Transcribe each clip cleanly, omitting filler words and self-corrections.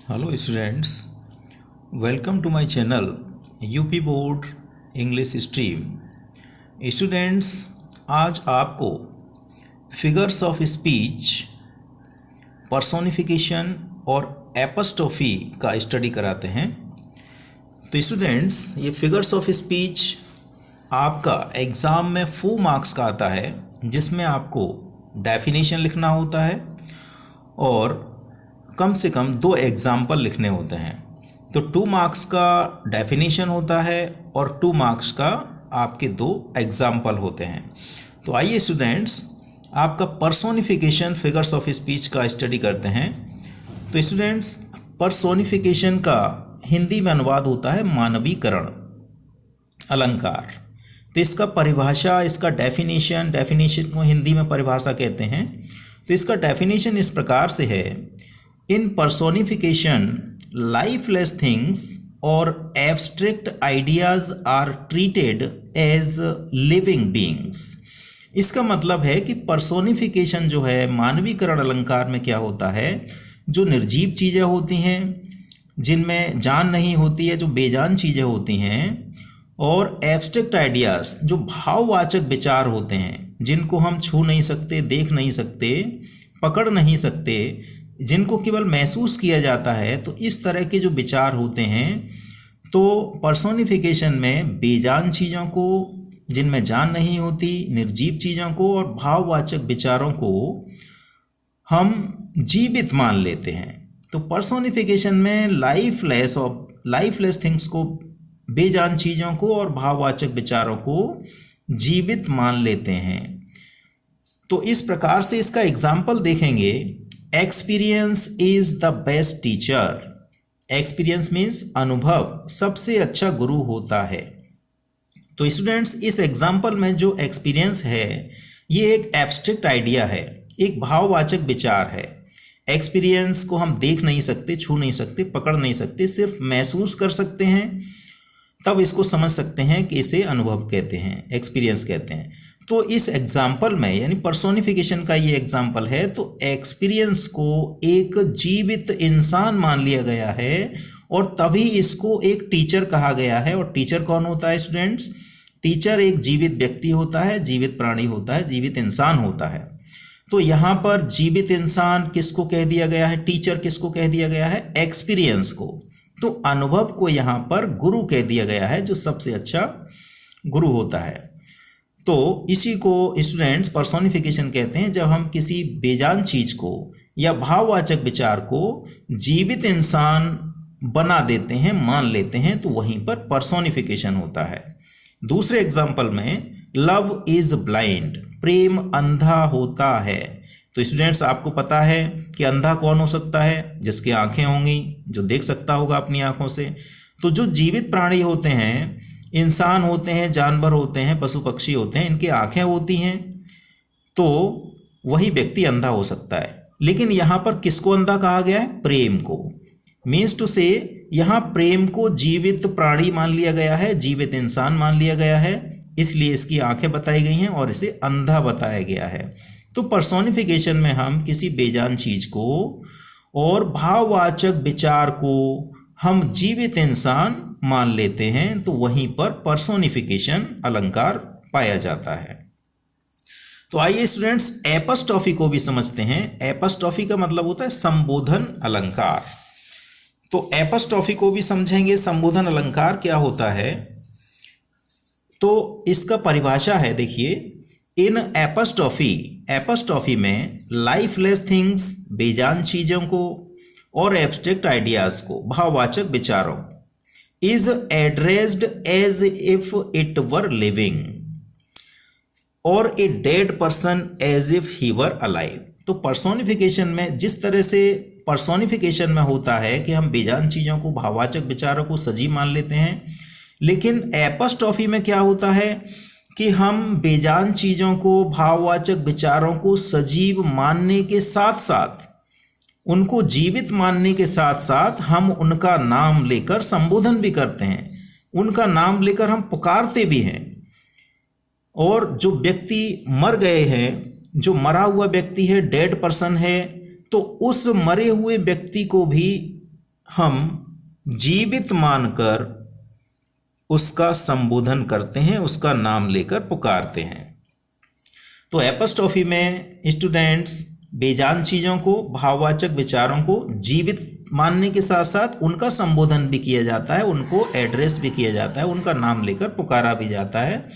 Hello students, welcome to my channel UP board English stream. Students, आज आपको figures of speech, personification और एपस्ट्रोफी का study कराते हैं। तो स्टूडेंट्स, ये फिगर्स ऑफ स्पीच आपका एग्ज़ाम में 4 मार्क्स का आता है, जिसमें आपको डेफिनेशन लिखना होता है और कम से कम 2 एग्जाम्पल लिखने होते हैं। तो 2 मार्क्स का डेफिनेशन होता है और 2 मार्क्स का आपके 2 एग्जाम्पल होते हैं। तो आइए स्टूडेंट्स, आपका पर्सोनिफिकेशन फिगर्स ऑफ स्पीच का स्टडी करते हैं। तो स्टूडेंट्स, पर्सोनिफिकेशन का हिंदी में अनुवाद होता है मानवीकरण अलंकार। तो इसका परिभाषा, इसका डेफिनेशन को हिंदी में परिभाषा कहते हैं। तो इसका डेफिनेशन इस प्रकार से है: इन पर्सोनिफिकेशन लाइफलेस थिंग्स और abstract ideas are treated as living beings. इसका मतलब है कि पर्सोनिफिकेशन जो है मानवीकरण अलंकार में क्या होता है, जो निर्जीव चीज़ें होती हैं, जिनमें जान नहीं होती है, जो बेजान चीज़ें होती हैं, और एब्स्ट्रैक्ट आइडियाज़ जो भाववाचक विचार होते हैं, जिनको हम छू नहीं सकते, देख नहीं सकते, पकड़ नहीं सकते, जिनको केवल महसूस किया जाता है। तो इस तरह के जो विचार होते हैं, तो पर्सोनिफिकेशन में बेजान चीज़ों को, जिनमें जान नहीं होती, निर्जीव चीज़ों को और भाववाचक विचारों को हम जीवित मान लेते हैं। तो पर्सोनिफिकेशन में लाइफलेस थिंग्स को, बेजान चीज़ों को और भाववाचक विचारों को जीवित मान लेते हैं। तो इस प्रकार से इसका एग्जाम्पल देखेंगे। Experience is the best teacher. Experience means अनुभव सबसे अच्छा गुरु होता है। तो स्टूडेंट्स, इस एग्जाम्पल में जो एक्सपीरियंस है, ये एक एब्स्ट्रैक्ट आइडिया है, एक भाववाचक विचार है। एक्सपीरियंस को हम देख नहीं सकते, छू नहीं सकते, पकड़ नहीं सकते, सिर्फ महसूस कर सकते हैं, तब इसको समझ सकते हैं कि इसे अनुभव कहते हैं, एक्सपीरियंस कहते हैं। तो इस एग्जाम्पल में, यानी पर्सोनिफिकेशन का ये एग्जाम्पल है, तो एक्सपीरियंस को एक जीवित इंसान मान लिया गया है और तभी इसको एक टीचर कहा गया है। और टीचर कौन होता है स्टूडेंट्स? टीचर एक जीवित व्यक्ति होता है, जीवित प्राणी होता है, जीवित इंसान होता है। तो यहाँ पर जीवित इंसान किसको कह दिया गया है, टीचर किसको कह दिया गया है? एक्सपीरियंस को। तो अनुभव को यहाँ पर गुरु कह दिया गया है, जो सबसे अच्छा गुरु होता है। तो इसी को स्टूडेंट्स पर्सोनिफिकेशन कहते हैं, जब हम किसी बेजान चीज को या भाववाचक विचार को जीवित इंसान बना देते हैं, मान लेते हैं, तो वहीं पर पर्सोनिफिकेशन होता है। दूसरे एग्जाम्पल में, लव इज ब्लाइंड, प्रेम अंधा होता है। तो स्टूडेंट्स, आपको पता है कि अंधा कौन हो सकता है? जिसकी आंखें होंगी, जो देख सकता होगा अपनी आंखों से। तो जो जीवित प्राणी होते हैं, इंसान होते हैं, जानवर होते हैं, पशु पक्षी होते हैं, इनकी आंखें होती हैं, तो वही व्यक्ति अंधा हो सकता है। लेकिन यहाँ पर किसको अंधा कहा गया है? प्रेम को। मीन्स टू से, यहाँ प्रेम को जीवित प्राणी मान लिया गया है, जीवित इंसान मान लिया गया है, इसलिए इसकी आंखें बताई गई हैं और इसे अंधा बताया गया है। तो पर्सोनिफिकेशन में हम किसी बेजान चीज को और भाववाचक विचार को हम जीवित इंसान मान लेते हैं, तो वहीं पर पर्सोनिफिकेशन अलंकार पाया जाता है। तो आइए स्टूडेंट्स, एपस्ट्रॉफी को भी समझते हैं। एपस्ट्रॉफी का मतलब होता है संबोधन अलंकार। तो एपस्ट्रॉफी को भी समझेंगे, संबोधन अलंकार क्या होता है। तो इसका परिभाषा है, देखिए, इन एपस्ट्रॉफी में लाइफलेस थिंग्स, बेजान चीजों को, और एब्स्ट्रैक्ट आइडियाज को, भाववाचक विचारों, is addressed as if it were living or a dead person as if he were alive. तो पर्सोनिफिकेशन में जिस तरह से पर्सोनिफिकेशन में होता है कि हम बेजान चीजों को, भाववाचक विचारों को सजीव मान लेते हैं, लेकिन एपस्ट्रॉफी में क्या होता है कि हम बेजान चीजों को, भाववाचक विचारों को सजीव मानने के साथ साथ, उनको जीवित मानने के साथ साथ, हम उनका नाम लेकर संबोधन भी करते हैं, उनका नाम लेकर हम पुकारते भी हैं। और जो व्यक्ति मर गए हैं, जो मरा हुआ व्यक्ति है, डेड पर्सन है, तो उस मरे हुए व्यक्ति को भी हम जीवित मानकर उसका संबोधन करते हैं, उसका नाम लेकर पुकारते हैं। तो एपस्ट्रॉफी में स्टूडेंट्स बेजान चीज़ों को, भाववाचक विचारों को जीवित मानने के साथ साथ उनका संबोधन भी किया जाता है, उनको एड्रेस भी किया जाता है, उनका नाम लेकर पुकारा भी जाता है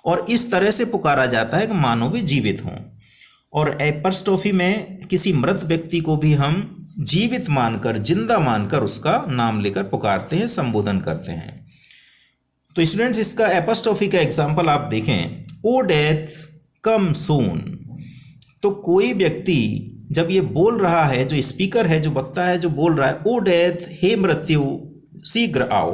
और इस तरह से पुकारा जाता है कि मानो भी जीवित हों। और एपस्ट्रॉफी में किसी मृत व्यक्ति को भी हम जीवित मानकर, जिंदा मानकर उसका नाम लेकर पुकारते हैं, संबोधन करते हैं। तो स्टूडेंट्स इसका एपस्ट्रॉफी का एग्जाम्पल आप देखें, ओ डेथ कम सून। तो कोई व्यक्ति जब ये बोल रहा है, जो स्पीकर है, जो वक्ता है, जो बोल रहा है, ओ डेथ, हे मृत्यु शीघ्र आओ,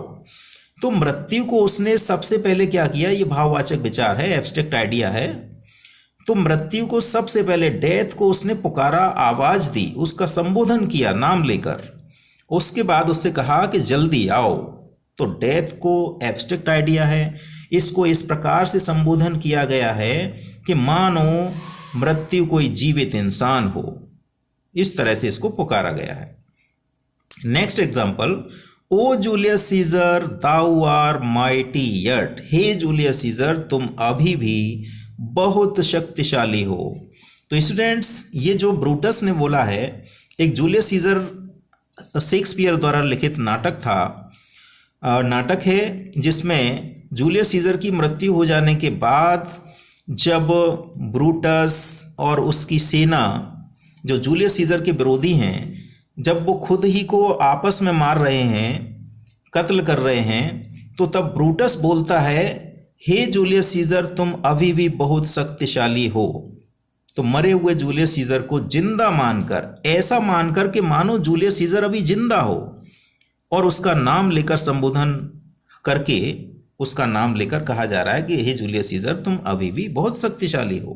तो मृत्यु को उसने सबसे पहले क्या किया, ये भाववाचक विचार है, एब्स्ट्रैक्ट आइडिया है। तो मृत्यु को सबसे पहले, डेथ को उसने पुकारा, आवाज दी, उसका संबोधन किया नाम लेकर। उसके बाद उससे कहा कि जल्दी आओ। तो डेथ को एब्स्ट्रैक्ट आइडिया है, इसको इस प्रकार से संबोधन किया गया है कि मानो मृत्यु कोई जीवित इंसान हो, इस तरह से इसको पुकारा गया है। Next example, O Julius Caesar thou art mighty yet. हे जूलियस सीजर, तुम अभी भी बहुत शक्तिशाली हो। तो स्टूडेंट्स ये जो ब्रूटस ने बोला है, एक जूलियस सीजर शेक्सपियर द्वारा लिखित नाटक था, नाटक है जिसमें जूलियस सीजर की मृत्यु हो जाने के बाद जब ब्रूटस और उसकी सेना, जो जूलियस सीजर के विरोधी हैं, जब वो खुद ही को आपस में मार रहे हैं, कत्ल कर रहे हैं, तो तब ब्रूटस बोलता है, हे जूलियस सीजर, तुम अभी भी बहुत शक्तिशाली हो। तो मरे हुए जूलियस सीजर को जिंदा मानकर, ऐसा मानकर कि मानो जूलियस सीजर अभी जिंदा हो, और उसका नाम लेकर संबोधन करके उसका नाम लेकर कहा जा रहा है कि हे जूलियस सीजर, तुम अभी भी बहुत शक्तिशाली हो।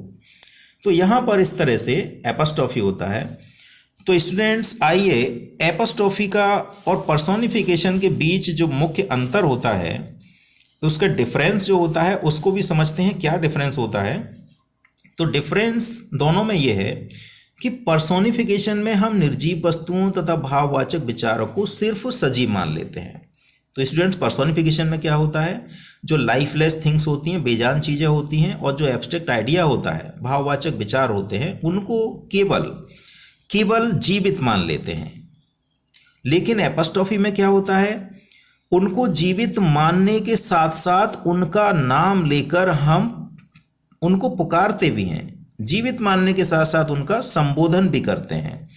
तो यहाँ पर इस तरह से एपस्ट्रॉफी होता है। तो स्टूडेंट्स आइए एपस्ट्रॉफी का और पर्सोनिफिकेशन के बीच जो मुख्य अंतर होता है, उसका डिफरेंस जो होता है उसको भी समझते हैं, क्या डिफरेंस होता है। तो डिफरेंस दोनों में ये है कि पर्सोनिफिकेशन में हम निर्जीव वस्तुओं तथा भाववाचक विचारों को सिर्फ सजीव मान लेते हैं। तो स्टूडेंट्स केवल में क्या होता है, जो लाइफलेस थिंग्स होती हैं, बेजान चीज़ें होती हैं, और जो एब्स्ट्रैक्ट आइडिया होता है, भाववाचक विचार होते हैं, उनको केवल जीवित मान लेते हैं। लेकिन एपस्ट्रॉफी में क्या होता है, उनको जीवित मानने के साथ साथ उनका नाम लेकर हम उनको पुकारते भी हैं, जीवित मानने के साथ साथ उनका संबोधन भी करते हैं।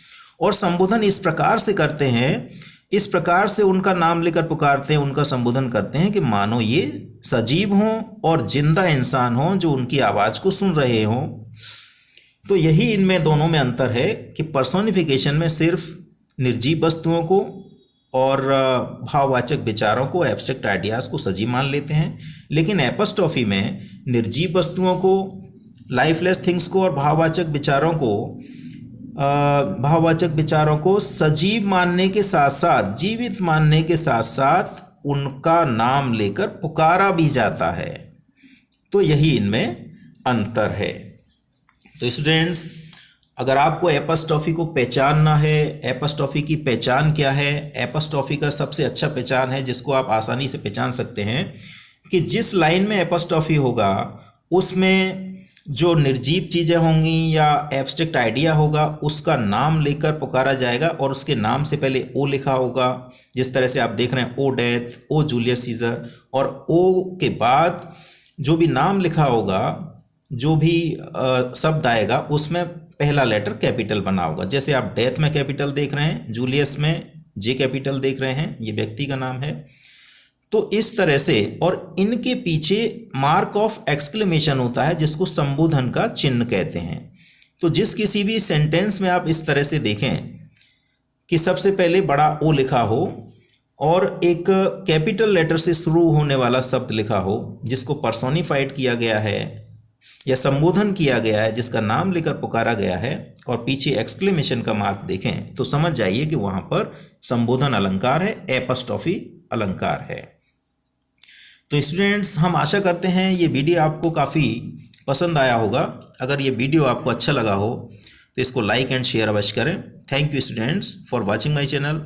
और संबोधन इस प्रकार से करते हैं, इस प्रकार से उनका नाम लेकर पुकारते हैं, उनका संबोधन करते हैं कि मानो ये सजीव हों और जिंदा इंसान हों जो उनकी आवाज़ को सुन रहे हों। तो यही इनमें दोनों में अंतर है कि पर्सोनिफिकेशन में सिर्फ निर्जीव वस्तुओं को और भाववाचक विचारों को, एब्स्ट्रैक्ट आइडियाज़ को सजीव मान लेते हैं, लेकिन एपस्ट्रॉफी में निर्जीव वस्तुओं को, लाइफलेस थिंग्स को और भाववाचक विचारों को सजीव मानने के साथ साथ, जीवित मानने के साथ साथ उनका नाम लेकर पुकारा भी जाता है। तो यही इनमें अंतर है। तो स्टूडेंट्स, अगर आपको एपस्ट्रॉफी को पहचानना है, एपस्ट्रॉफी की पहचान क्या है, एपस्ट्रॉफी का सबसे अच्छा पहचान है जिसको आप आसानी से पहचान सकते हैं कि जिस लाइन में एपस्ट्रॉफी होगा उसमें जो निर्जीव चीज़ें होंगी या एब्स्ट्रैक्ट आइडिया होगा, उसका नाम लेकर पुकारा जाएगा और उसके नाम से पहले ओ लिखा होगा। जिस तरह से आप देख रहे हैं, ओ डेथ, ओ जूलियस सीजर, और ओ के बाद जो भी नाम लिखा होगा, जो भी शब्द आएगा, उसमें पहला लेटर कैपिटल बना होगा। जैसे आप डेथ में कैपिटल देख रहे हैं, जूलियस में जे कैपिटल देख रहे हैं, ये व्यक्ति का नाम है। तो इस तरह से, और इनके पीछे मार्क ऑफ एक्सक्लेमेशन होता है जिसको संबोधन का चिन्ह कहते हैं। तो जिस किसी भी सेंटेंस में आप इस तरह से देखें कि सबसे पहले बड़ा ओ लिखा हो और एक कैपिटल लेटर से शुरू होने वाला शब्द लिखा हो जिसको पर्सोनिफाइड किया गया है या संबोधन किया गया है, जिसका नाम लेकर पुकारा गया है, और पीछे एक्सक्लेमेशन का मार्क देखें, तो समझ जाइए कि वहां पर संबोधन अलंकार है, एपस्ट्रॉफी अलंकार है। तो स्टूडेंट्स, हम आशा करते हैं ये वीडियो आपको काफ़ी पसंद आया होगा। अगर ये वीडियो आपको अच्छा लगा हो तो इसको लाइक एंड शेयर अवश्य करें। Thank you students for watching my channel.